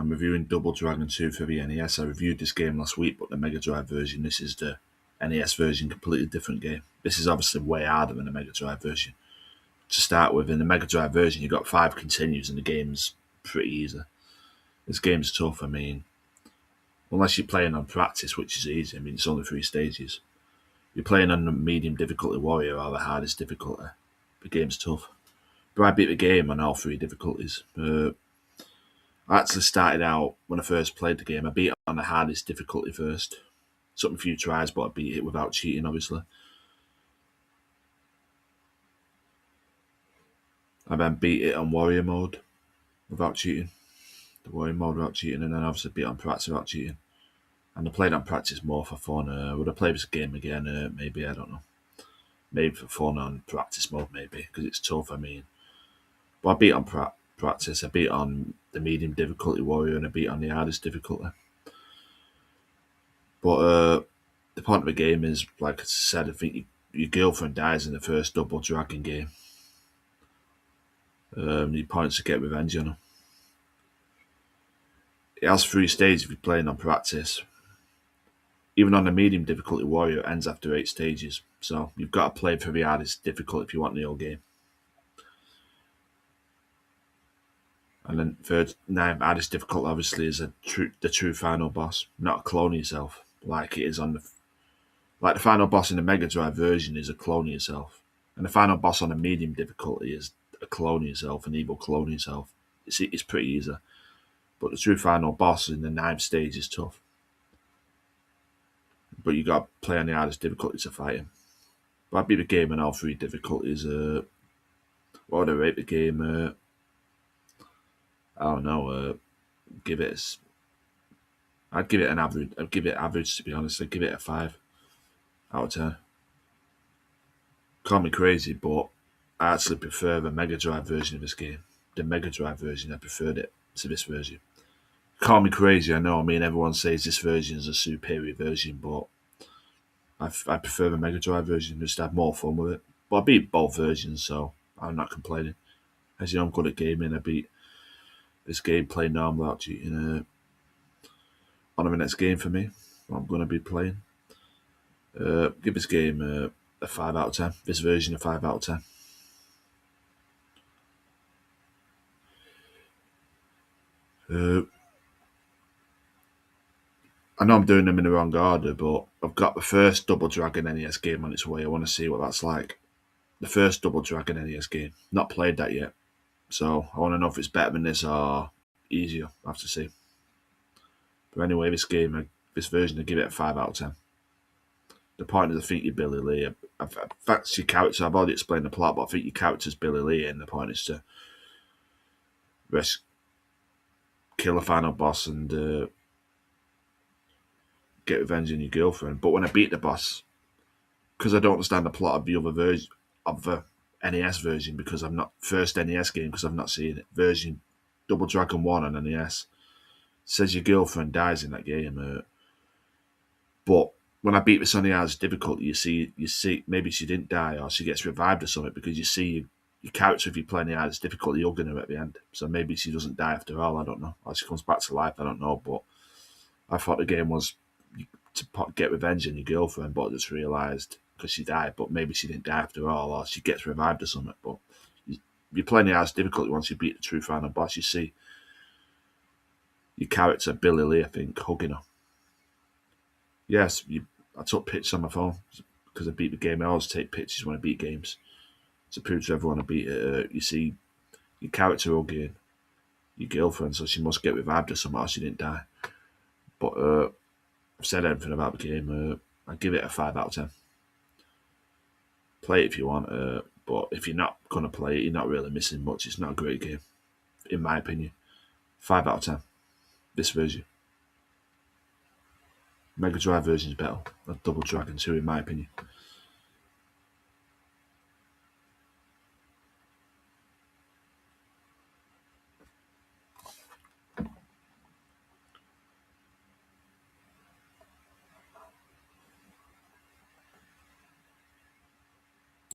I'm reviewing Double Dragon 2 for the NES. I reviewed this game last week, but the Mega Drive version. This is the NES version, completely different game. This is obviously way harder than the Mega Drive version. To start with, in the Mega Drive version, you've got 5 continues and the game's pretty easy. This game's tough, I mean, unless you're playing on practice, which is easy. I mean, it's only 3 stages. You're playing on the medium difficulty warrior or the hardest difficulty. The game's tough. But I beat the game on all 3 difficulties. I actually started out, when I first played the game, I beat it on the hardest difficulty first. Took me a few tries, but I beat it without cheating, obviously. I then beat it on warrior mode without cheating. The warrior mode without cheating, and then obviously beat it on practice without cheating. And I played on practice more for fun. Would I play this game again? Maybe, I don't know. Maybe for fun on practice mode, maybe, because it's tough, I mean. But I beat on practice. I beat on the medium difficulty warrior, and I beat on the hardest difficulty. But the point of the game is, like I said, I think your girlfriend dies in the first Double Dragon game. Your points to get revenge on her. It has 3 stages if you're playing on practice. Even on the medium difficulty warrior, it ends after 8 stages. So you've got to play for the hardest difficulty if you want the whole game. And then third, hardest difficult obviously is the true final boss, not a clone of yourself like it is on the final boss in the Mega Drive version is a clone of yourself, and the final boss on the medium difficulty is a clone of yourself, an evil clone of yourself. It's pretty easy, but the true final boss in the 9th stage is tough. But you got to play on the hardest difficulty to fight him. But I beat the game on all 3 difficulties. What would I rate the game? I don't know. I'd give it an average. I'd give it average, to be honest. I'd give it a 5 out of 10. Call me crazy, but I actually prefer the Mega Drive version of this game. The Mega Drive version, I preferred it to this version. Call me crazy, I know. I mean, everyone says this version is a superior version, but I prefer the Mega Drive version. Just had more fun with it. But I beat both versions, so I'm not complaining. As you know, I'm good at gaming. I beat this game playing normal without cheating. On to the next game for me. I'm going to be playing. Give this game a 5 out of 10. This version a 5 out of 10. I know I'm doing them in the wrong order, but I've got the first Double Dragon NES game on its way. I want to see what that's like. The first Double Dragon NES game. Not played that yet. So I want to know if it's better than this or easier. I have to see. But anyway, this version, I give it a 5 out of 10. The point is, I think you're Billy Lee. That's your character. I've already explained the plot, but I think your character's Billy Lee, and the point is to kill a final boss and get revenge on your girlfriend. But when I beat the boss, because I don't understand the plot of the other version of the NES version, because I'm not first NES game, because I've not seen it. Version Double Dragon 1 on NES says your girlfriend dies in that game, but when I beat this on the hardest difficulty, you see maybe she didn't die or she gets revived or something, because you see your character, if you play on the hardest difficulty, hugging her at the end. So maybe she doesn't die after all. I don't know. Or she comes back to life. I don't know. But I thought the game was to get revenge on your girlfriend, but I just realised because she died, but maybe she didn't die after all, or she gets revived or something. But you're playing the hardest difficulty once you beat the true final boss. You see your character, Billy Lee, I think, hugging her. Yes, I took pictures on my phone because I beat the game. I always take pictures when I beat games to prove to everyone I beat it. You see your character hugging your girlfriend, so she must get revived or something, or she didn't die. But I've said everything about the game. I give it a 5 out of 10. Play it if you want, but if you're not going to play it, you're not really missing much. It's not a great game, in my opinion. 5 out of 10. This version. Mega Drive version is better. Double Dragon 2, in my opinion.